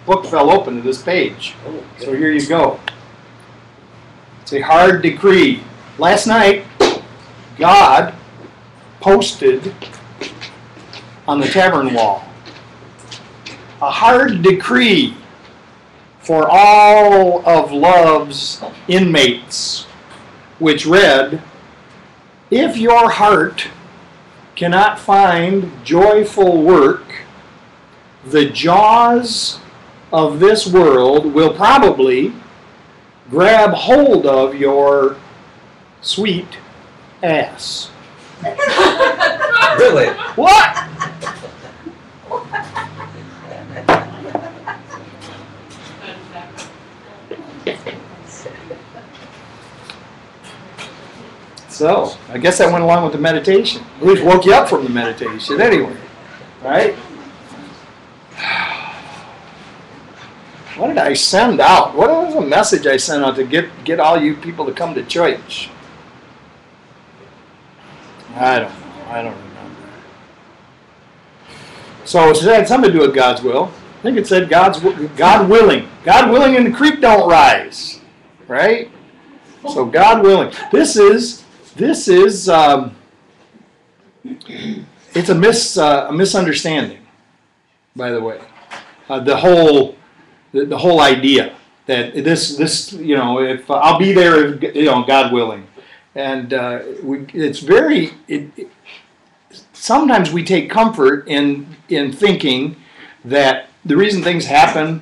book fell open to this page. So here you go. It's a hard decree. Last night, God posted on the tavern wall a hard decree for all of love's inmates, which read, if your heart cannot find joyful work, the jaws of this world will probably grab hold of your sweet ass. Really? What? So, I guess that went along with the meditation. At least woke you up from the meditation anyway. Right? What did I send out? What was the message I sent out to get all you people to come to church? I don't know. I don't remember. So it had something to do with God's will. I think it said God willing. God willing and the creek don't rise. Right? So God willing. This is it's a misunderstanding, by the way. The whole idea that this if I'll be there, God willing, and sometimes we take comfort in thinking that the reason things happen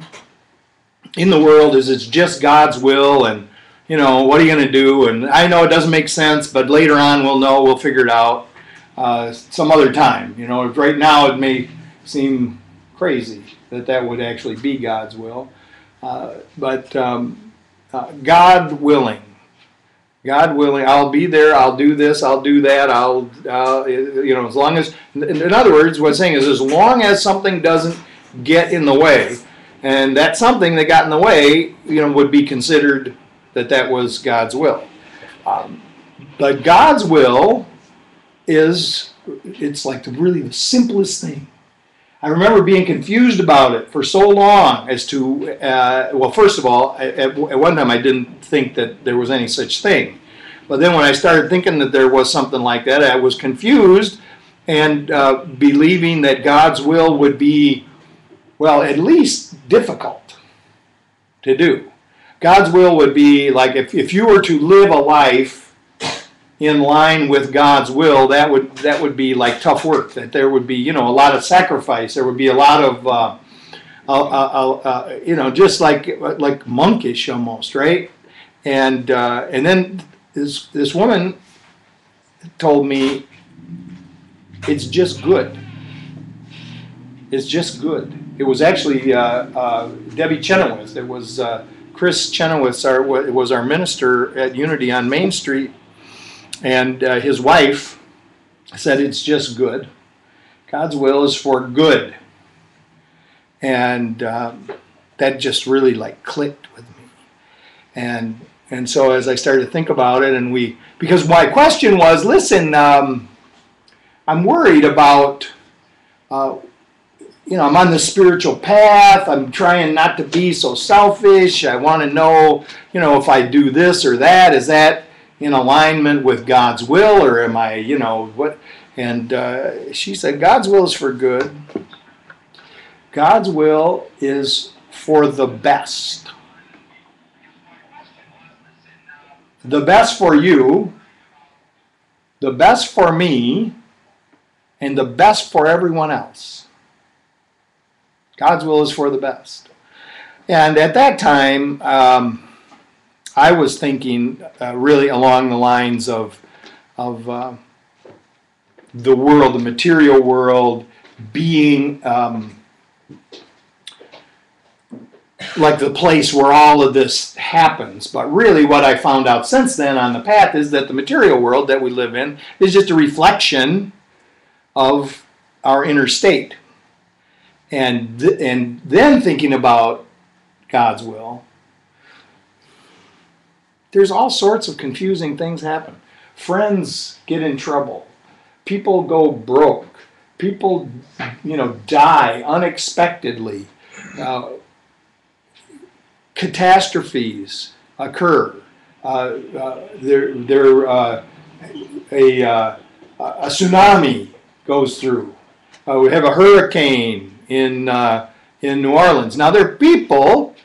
in the world is it's just God's will, and what are you going to do? And I know it doesn't make sense, but later on we'll figure it out some other time. Right now it may seem crazy that would actually be God's will. But God willing, I'll be there, I'll do this, I'll do that, as long as, in other words, what I'm saying is as long as something doesn't get in the way, and that something that got in the way, would be considered that was God's will. But God's will it's like really the simplest thing. I remember being confused about it for so long as to, first of all, at one time I didn't think that there was any such thing. But then when I started thinking that there was something like that, I was confused and believing that God's will would be, at least difficult to do. God's will would be like if you were to live a life in line with God's will, that would be like tough work. That there would be a lot of sacrifice. There would be a lot of just like monkish almost, right? And then this woman told me it's just good. It's just good. It was actually Debbie Chenoweth. It was Chris Chenoweth was our minister at Unity on Main Street, and his wife said it's just good. God's will is for good, and that just really clicked with me, and so as I started to think about it, because my question was, listen, I'm worried about. I'm on the spiritual path. I'm trying not to be so selfish. I want to know, if I do this or that, is that in alignment with God's will, or am I, what? And she said, God's will is for good. God's will is for the best. The best for you, the best for me, and the best for everyone else. God's will is for the best. And at that time, I was thinking really along the lines of the world, the material world, being like the place where all of this happens. But really what I found out since then on the path is that the material world that we live in is just a reflection of our inner state. And then thinking about God's will, there's all sorts of confusing things happen. Friends get in trouble. People go broke. People, die unexpectedly. catastrophes occur. A tsunami goes through. We have a hurricane in New Orleans. Now, there are people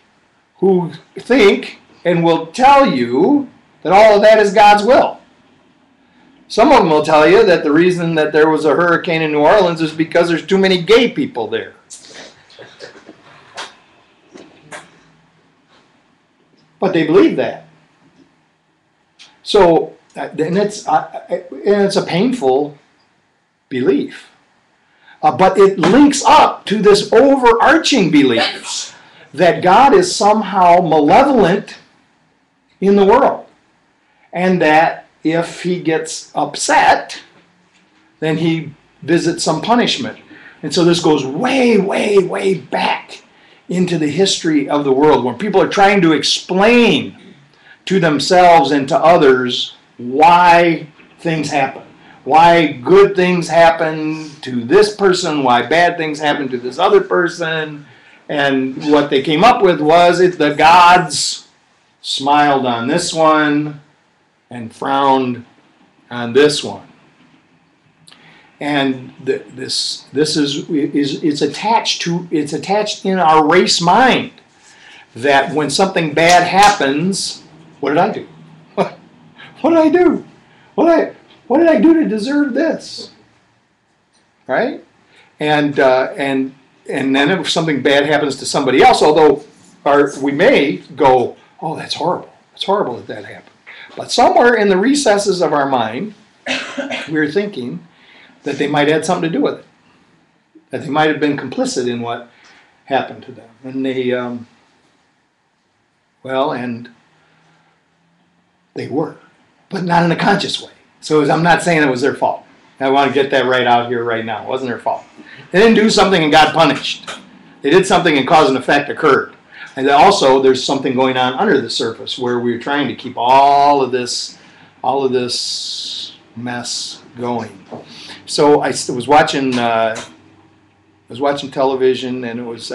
who think and will tell you that all of that is God's will. Some of them will tell you that the reason that there was a hurricane in New Orleans is because there's too many gay people there. But they believe that. So, and it's a painful belief. But it links up to this overarching belief that God is somehow malevolent in the world. And that if he gets upset, then he visits some punishment. And so this goes way, way, way back into the history of the world, where people are trying to explain to themselves and to others why things happen. Why good things happen to this person, why bad things happen to this other person. And what they came up with was the gods smiled on this one and frowned on this one. And this is attached in our race mind, that when something bad happens, what did I do? What did I do? What did I do to deserve this? Right? And then if something bad happens to somebody else, although we may go, oh, that's horrible. It's horrible that happened. But somewhere in the recesses of our mind, we're thinking that they might have had something to do with it. That they might have been complicit in what happened to them. And and they were, but not in a conscious way. So I'm not saying it was their fault. I want to get that right out here right now. It wasn't their fault. They didn't do something and got punished. They did something and cause and effect occurred. And also there's something going on under the surface where we're trying to keep all of this mess going. So I was watching television, and it was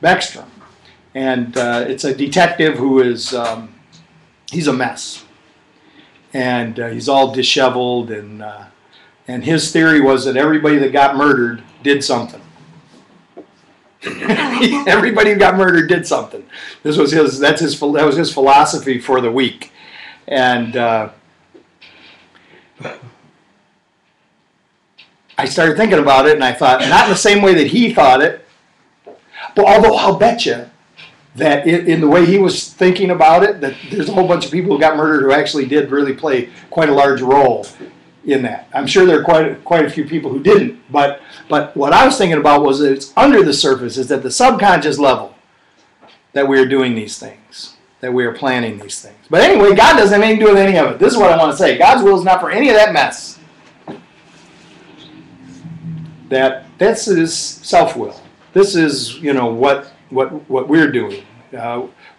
Beckstrom. And it's a detective who is he's a mess, and he's all disheveled, and his theory was that everybody that got murdered did something. Everybody who got murdered did something. That was his philosophy for the week, and I started thinking about it, and I thought, not in the same way that he thought it, but although I'll bet you that in the way he was thinking about it, that there's a whole bunch of people who got murdered who actually did really play quite a large role in that. I'm sure there are quite a few people who didn't, but what I was thinking about was that it's under the surface, it's at the subconscious level that we are doing these things, that we are planning these things. But anyway, God doesn't have anything to do with any of it. This is what I want to say. God's will is not for any of that mess. This is self-will. This is, what we're doing,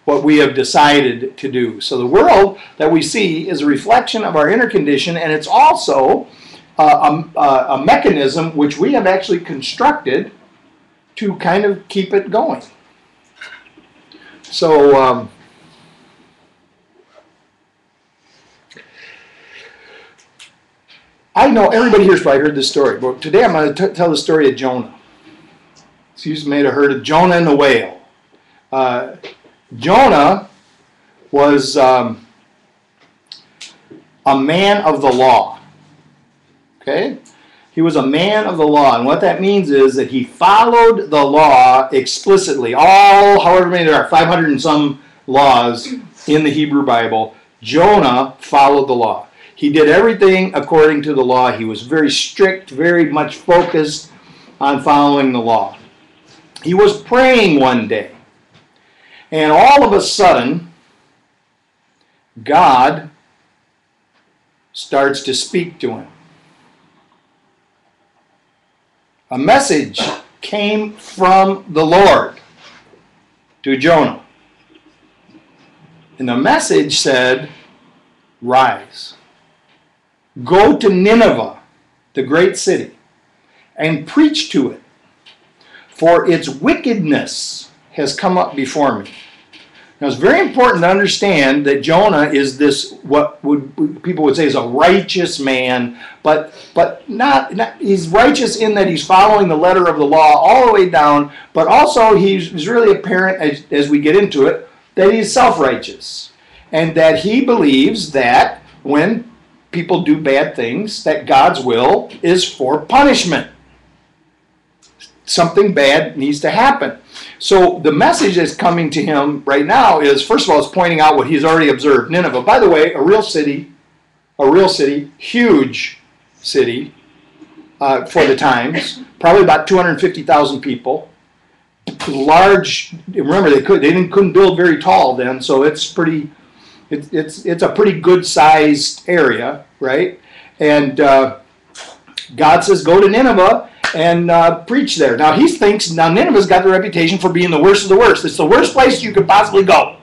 what we have decided to do. So the world that we see is a reflection of our inner condition, and it's also a mechanism which we have actually constructed to kind of keep it going. So I know everybody here's probably heard this story, but today I'm going to tell the story of Jonah. So you may have heard of Jonah and the whale. Jonah was a man of the law. Okay? He was a man of the law, and what that means is that he followed the law explicitly. However many there are, 500 and some laws in the Hebrew Bible, Jonah followed the law. He did everything according to the law. He was very strict, very much focused on following the law. He was praying one day, and all of a sudden, God starts to speak to him. A message came from the Lord to Jonah. And the message said, "Rise, go to Nineveh, the great city, and preach to it, for its wickedness has come up before me. Now it's very important to understand that Jonah is this, what people would say is a righteous man, but not he's righteous in that he's following the letter of the law all the way down, but also he's really apparent as we get into it that he's self-righteous, and that he believes that when people do bad things, that God's will is for punishment. Something bad needs to happen. So the message that's coming to him right now is, first of all, it's pointing out what he's already observed. Nineveh, by the way, a real city, huge city for the times, probably about 250,000 people. Large. Remember, they couldn't build very tall then, so it's pretty. It's a pretty good sized area, right? And God says, go to Nineveh and preach there. Now he thinks, Nineveh's got the reputation for being the worst of the worst. It's the worst place you could possibly go.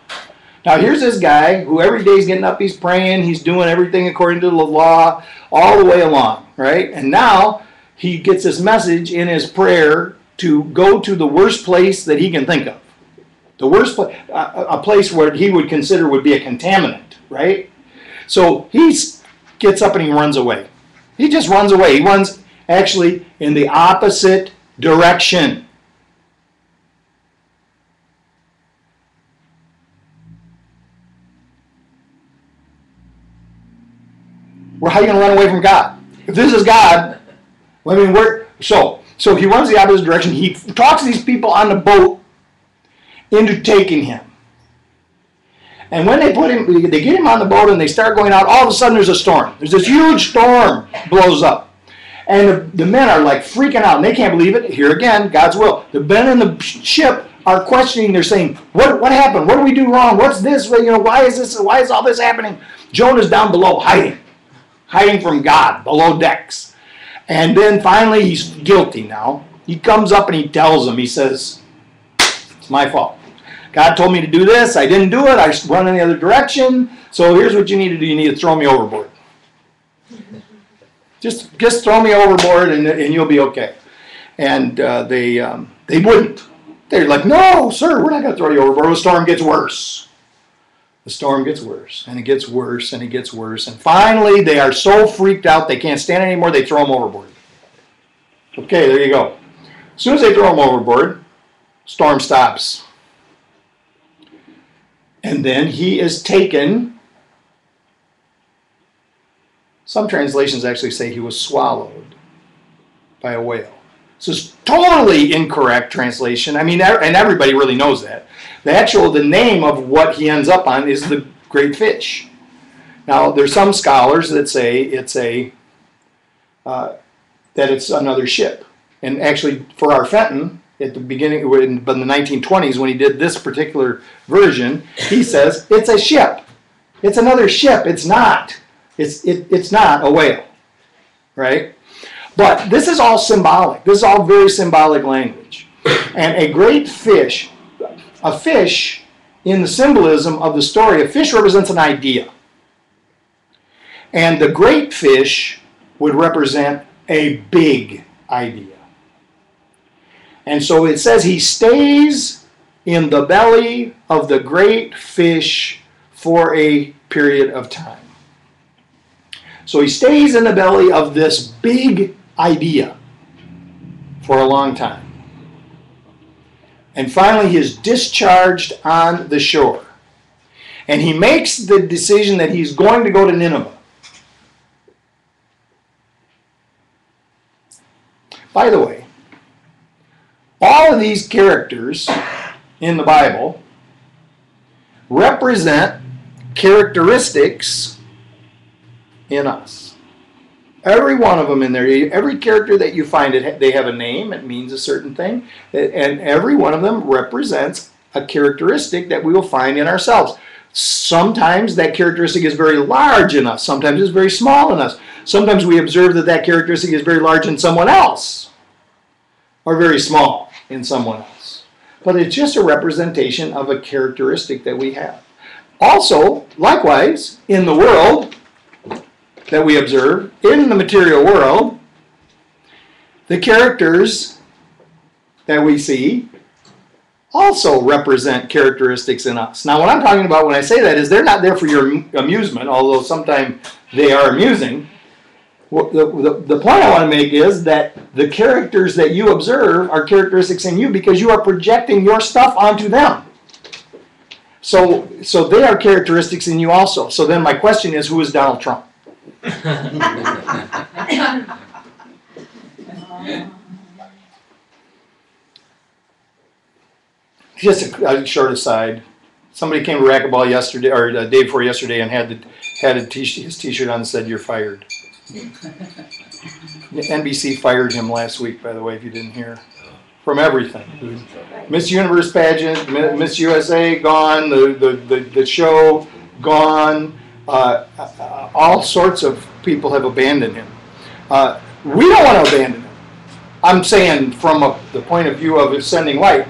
Now here's this guy who every day he's getting up, he's praying, he's doing everything according to the law all the way along, right? And now he gets this message in his prayer to go to the worst place that he can think of. The worst place, a place where he would consider would be a contaminant, right? So he gets up and he runs away. He just runs away. He runs actually in the opposite direction. Well, how are you going to run away from God? If this is God, I mean, so he runs the opposite direction. He talks to these people on the boat into taking him. And when they get him on the boat and they start going out, all of a sudden there's a storm. There's this huge storm blows up. And the men are like freaking out, and they can't believe it. Here again, God's will. The men in the ship are questioning. They're saying, "What happened? What did we do wrong? What's this? Why is this? Why is all this happening?" Jonah's down below, hiding from God below decks. And then finally, he's guilty. Now he comes up and he tells them. He says, "It's my fault. God told me to do this. I didn't do it. I run in the other direction. So here's what you need to do. You need to throw me overboard." Just throw me overboard and you'll be okay. And they wouldn't. They're like, "No, sir, we're not going to throw you overboard." The storm gets worse. The storm gets worse, and it gets worse, and it gets worse. And finally, they are so freaked out they can't stand it anymore, they throw him overboard. Okay, there you go. As soon as they throw him overboard, storm stops. And then he is taken. Some translations actually say he was swallowed by a whale. This is totally incorrect translation. I mean, and everybody really knows that. The name of what he ends up on is the great fish. Now, there's some scholars that say that it's another ship. And actually, for our Fenton, at the beginning, in the 1920s, when he did this particular version, he says it's a ship. It's another ship. It's not. It's not a whale, right? But this is all symbolic. This is all very symbolic language. And a great fish, a fish, in the symbolism of the story, a fish represents an idea. And the great fish would represent a big idea. And so it says he stays in the belly of the great fish for a period of time. So he stays in the belly of this big idea for a long time. And finally he is discharged on the shore. And he makes the decision that he's going to go to Nineveh. By the way, all of these characters in the Bible represent characteristics in us. Every one of them in there, every character that you find, they have a name, it means a certain thing, and every one of them represents a characteristic that we will find in ourselves. Sometimes that characteristic is very large in us, sometimes it's very small in us. Sometimes we observe that that characteristic is very large in someone else, or very small in someone else. But it's just a representation of a characteristic that we have. Also, likewise, in the world that we observe, in the material world, the characters that we see also represent characteristics in us. Now, what I'm talking about when I say that is they're not there for your amusement, although sometimes they are amusing. The point I want to make is that the characters that you observe are characteristics in you because you are projecting your stuff onto them. So they are characteristics in you also. So then my question is, who is Donald Trump? Just a short aside. Somebody came to racquetball yesterday, or the day before yesterday, and had his T-shirt on that said, "You're fired." NBC fired him last week, by the way, if you didn't hear. From everything. Miss Universe pageant, Miss USA gone, the show gone. All sorts of people have abandoned him. We don't want to abandon him. I'm saying from the point of view of sending light.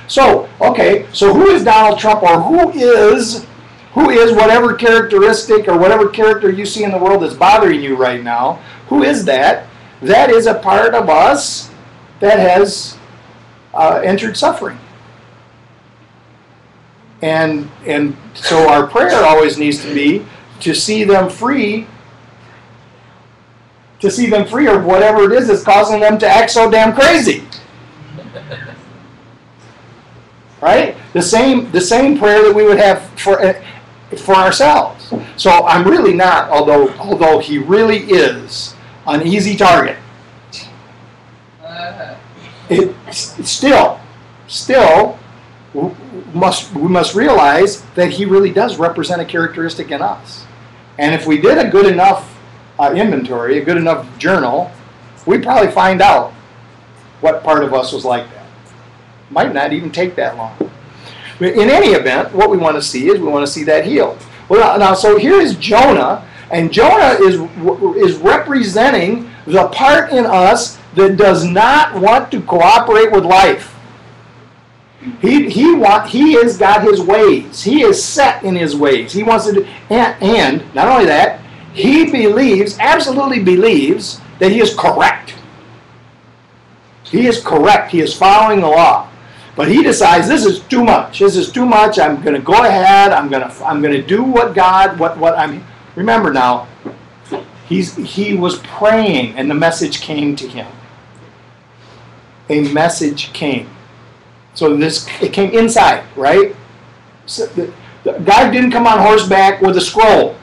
So who is Donald Trump, or who is whatever characteristic or whatever character you see in the world that's bothering you right now? Who is that? That is a part of us that has entered suffering. And so our prayer always needs to be to see them free. To see them free of whatever it is that's causing them to act so damn crazy. Right? The same prayer that we would have for ourselves. So I'm really not, although he really is an easy target. We must realize that he really does represent a characteristic in us. And if we did a good enough inventory, a good enough journal, we'd probably find out what part of us was like that. Might not even take that long. But in any event, what we want to see is we want to see that healed. Well, now, so here is Jonah, and Jonah is representing the part in us that does not want to cooperate with life. He has got his ways. He is set in his ways. He wants to do, and not only that, he absolutely believes that he is correct. He is correct. He is following the law. But he decides, this is too much. This is too much. I'm going to go ahead. I'm going to do what God, what I'm. Remember now, he was praying, and the message came to him. A message came. So it came inside, right? So God didn't come on horseback with a scroll.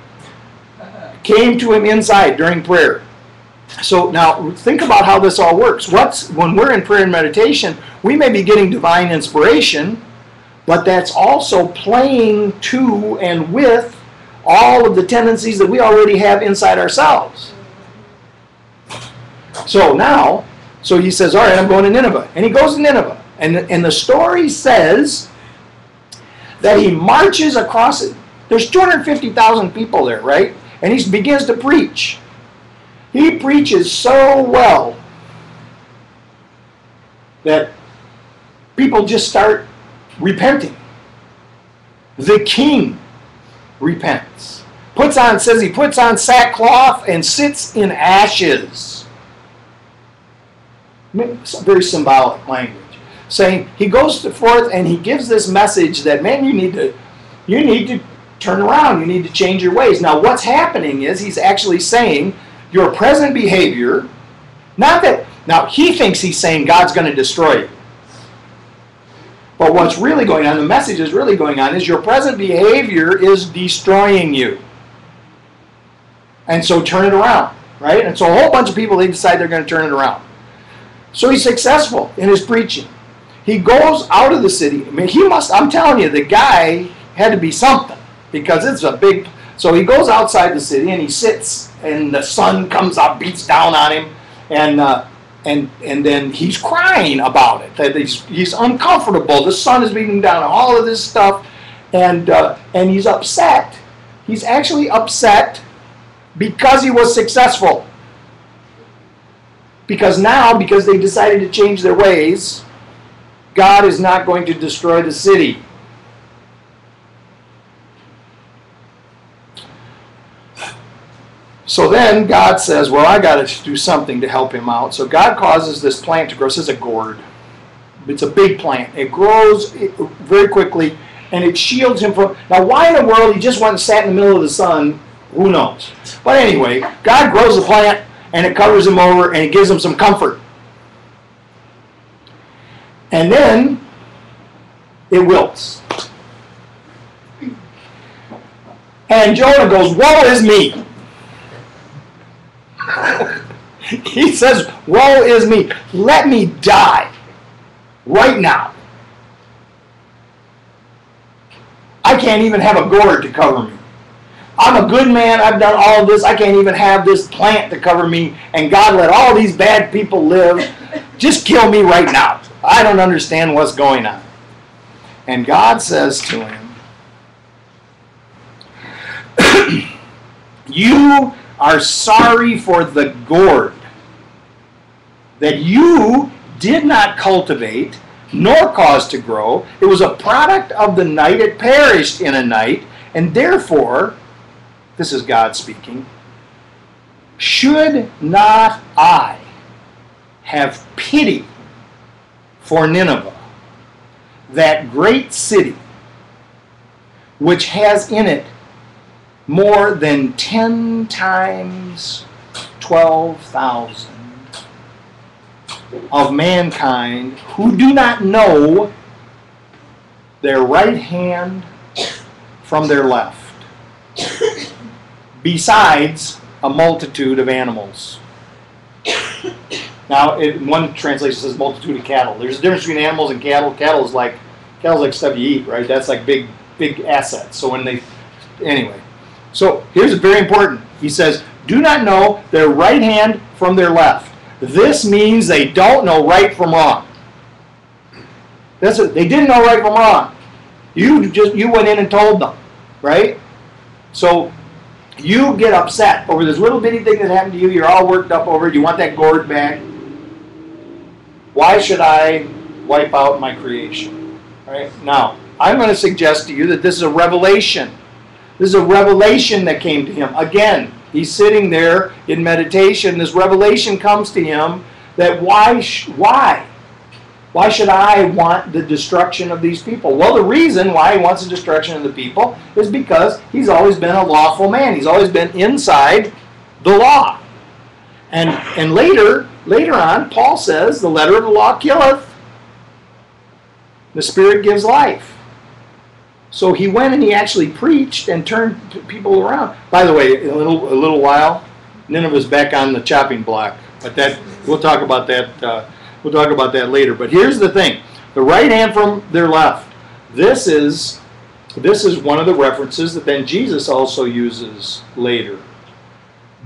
Came to him inside during prayer. So now think about how this all works. When we're in prayer and meditation, we may be getting divine inspiration, but that's also playing to and with all of the tendencies that we already have inside ourselves. So he says, all right, I'm going to Nineveh. And he goes to Nineveh. And the story says that he marches across it. There's 250,000 people there, right? And he begins to preach. He preaches so well that people just start repenting. The king repents. Says he puts on sackcloth and sits in ashes. Very symbolic language. Saying he goes forth and he gives this message that, man, you need to turn around. You need to change your ways. Now, what's happening is he's actually saying your present behavior, now he thinks he's saying God's going to destroy you. But what's really going on, the message is really going on, is your present behavior is destroying you. And so turn it around, right? And so a whole bunch of people, they decide they're going to turn it around. So he's successful in his preaching. He goes out of the city. I mean, I'm telling you, the guy had to be something, because it's a big. So he goes outside the city and he sits, and the sun comes up, beats down on him, and then he's crying about it. That he's uncomfortable. The sun is beating down, all of this stuff, and he's upset. He's actually upset because he was successful. Because they decided to change their ways, God is not going to destroy the city. So then God says, well, I got to do something to help him out. So God causes this plant to grow. This is a gourd. It's a big plant. It grows very quickly, and it shields him from... Now, why in the world he just went and sat in the middle of the sun, who knows? But anyway, God grows the plant, and it covers him over, and it gives him some comfort. And then it wilts. And Jonah goes, woe is me. He says, woe is me. Let me die right now. I can't even have a gourd to cover me. I'm a good man. I've done all of this. I can't even have this plant to cover me. And God let all these bad people live. Just kill me right now. I don't understand what's going on. And God says to him, you are sorry for the gourd that you did not cultivate nor cause to grow. It was a product of the night. It perished in a night. And therefore, this is God speaking, should not I have pity for Nineveh, that great city, which has in it more than 10 times 12,000 of mankind who do not know their right hand from their left, besides a multitude of animals. Now, one translation says multitude of cattle. There's a difference between animals and cattle. Cattle is like stuff you eat, right? That's like big assets. So anyway. So here's very important. He says, do not know their right hand from their left. This means they don't know right from wrong. They didn't know right from wrong. You went in and told them, right? So you get upset over this little bitty thing that happened to you. You're all worked up over it. You want that gourd back. Why should I wipe out my creation? Right? Now, I'm going to suggest to you that this is a revelation. This is a revelation that came to him. Again, he's sitting there in meditation. This revelation comes to him that why should I want the destruction of these people? Well, the reason why he wants the destruction of the people is because he's always been a lawful man. He's always been inside the law. And later on, Paul says, the letter of the law killeth, the Spirit gives life. So he went and he actually preached and turned people around. By the way, in a little while, Nineveh's back on the chopping block. But we'll talk about that. We'll talk about that later. But here's the thing: the right hand from their left. This is one of the references that then Jesus also uses later.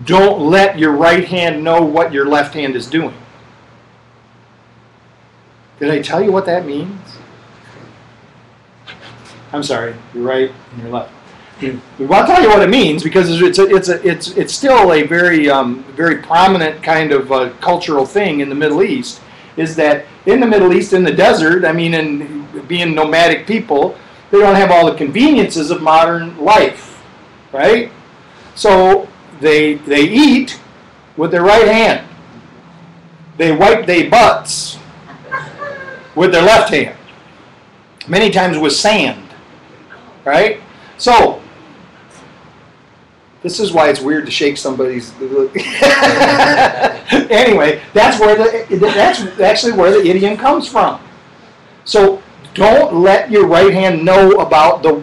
Don't let your right hand know what your left hand is doing. Did I tell you what that means? I'm sorry, your right and your left. Well, I'll tell you what it means, because it's still a very prominent kind of cultural thing in the Middle East. Is that in the Middle East, in the desert, I mean, and being nomadic people, they don't have all the conveniences of modern life, right? So they eat with their right hand. They wipe their butts with their left hand, many times with sand. Right? So, this is why it's weird to shake somebody's... Anyway, that's actually where the idiom comes from. So, don't let your right hand know about the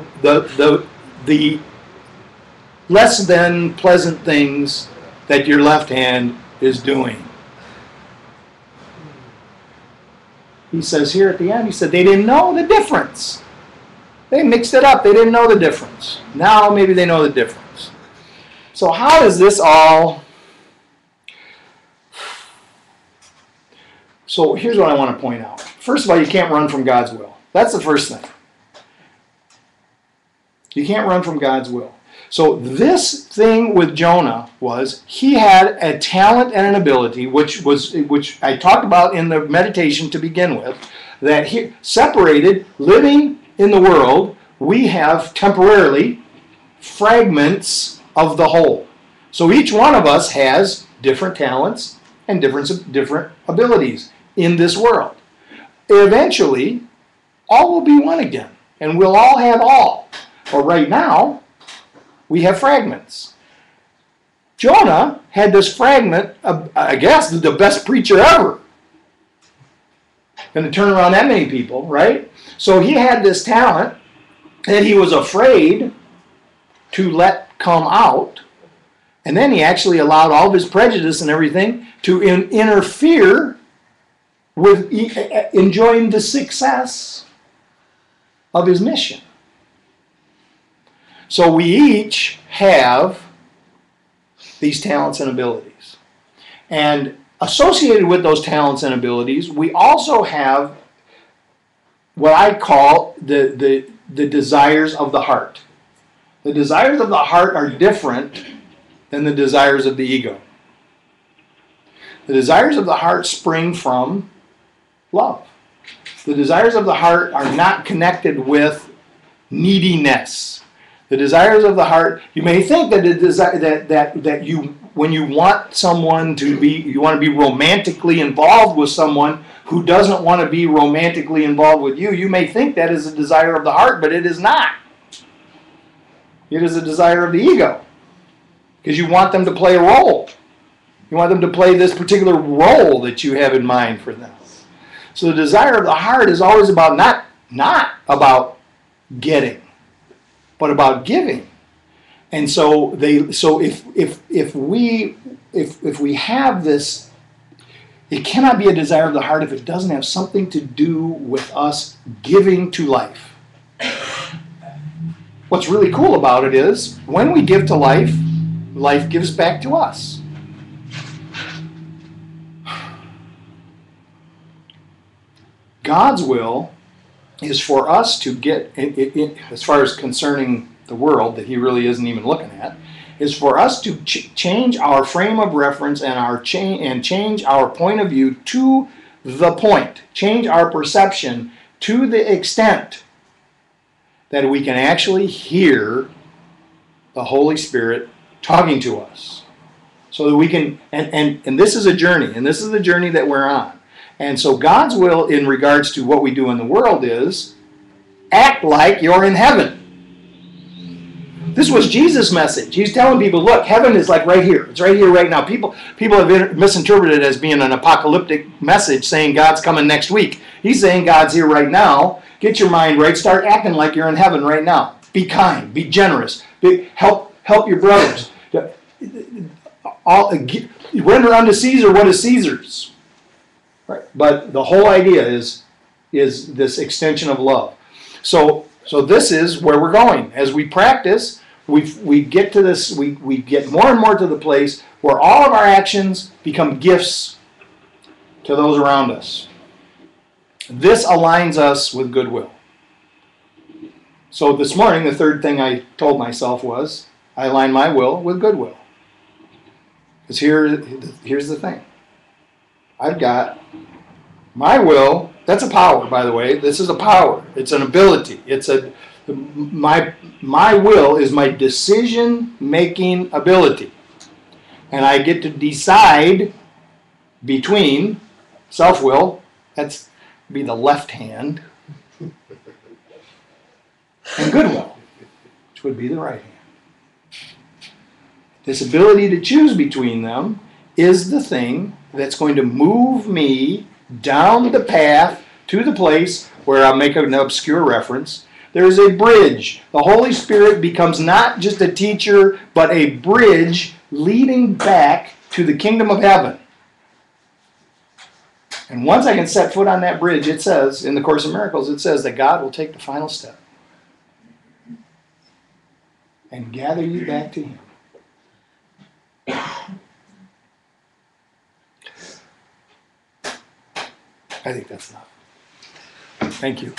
less than pleasant things that your left hand is doing. He says here at the end, he said they didn't know the difference. They mixed it up. They didn't know the difference. Now maybe they know the difference. So how does this all... So here's what I want to point out. First of all, you can't run from God's will. That's the first thing. You can't run from God's will. So this thing with Jonah was he had a talent and an ability, which I talked about in the meditation to begin with, that he separated living in the world. We have temporarily fragments of the whole. So each one of us has different talents and different abilities in this world. eventually, all will be one again. And we'll all have all. But right now, we have fragments. Jonah had this fragment of, I guess, the best preacher ever. Going to turn around that many people, right? So he had this talent that he was afraid to let come out. And then he actually allowed all of his prejudice and everything to interfere with enjoying the success of his mission. So we each have these talents and abilities. And associated with those talents and abilities, we also have what I call the desires of the heart. The desires of the heart are different than the desires of the ego. The desires of the heart spring from love. The desires of the heart are not connected with neediness. The desires of the heart, you may think that you, when you want someone to be, you want to be romantically involved with someone who doesn't want to be romantically involved with you, you may think that is a desire of the heart, but it is not. It is a desire of the ego. Because you want them to play a role. You want them to play this particular role that you have in mind for them. So the desire of the heart is always about not about getting, but about giving. And so if we have this, it cannot be a desire of the heart if it doesn't have something to do with us giving to life. What's really cool about it is when we give to life, life gives back to us. God's will is for us to get, as far as concerning the world that he really isn't even looking at, is for us to change our frame of reference and change our point of view to the point, change our perception to the extent that we can actually hear the Holy Spirit talking to us. So that we can, and this is a journey, and this is the journey that we're on. And so God's will in regards to what we do in the world is act like you're in heaven. This was Jesus' message. He's telling people, look, heaven is like right here. It's right here right now. People have misinterpreted it as being an apocalyptic message saying God's coming next week. He's saying God's here right now. Get your mind right. Start acting like you're in heaven right now. Be kind. Be generous. Help your brothers. Render unto Caesar what is Caesar's. Right. But the whole idea is this extension of love. So this is where we're going. As we practice, we get to this, we get more and more to the place where all of our actions become gifts to those around us. This aligns us with goodwill. So this morning, the third thing I told myself was, I align my will with goodwill. Because here's the thing. I've got my will. That's a power, by the way. This is a power. It's an ability. My will is my decision-making ability. And I get to decide between self-will, that's be the left hand, and goodwill, which would be the right hand. This ability to choose between them is the thing that's going to move me down the path to the place where I'll make an obscure reference. There is a bridge. The Holy Spirit becomes not just a teacher, but a bridge leading back to the kingdom of heaven. And once I can set foot on that bridge, it says, in the Course in Miracles, it says that God will take the final step and gather you back to him. I think that's enough. Thank you.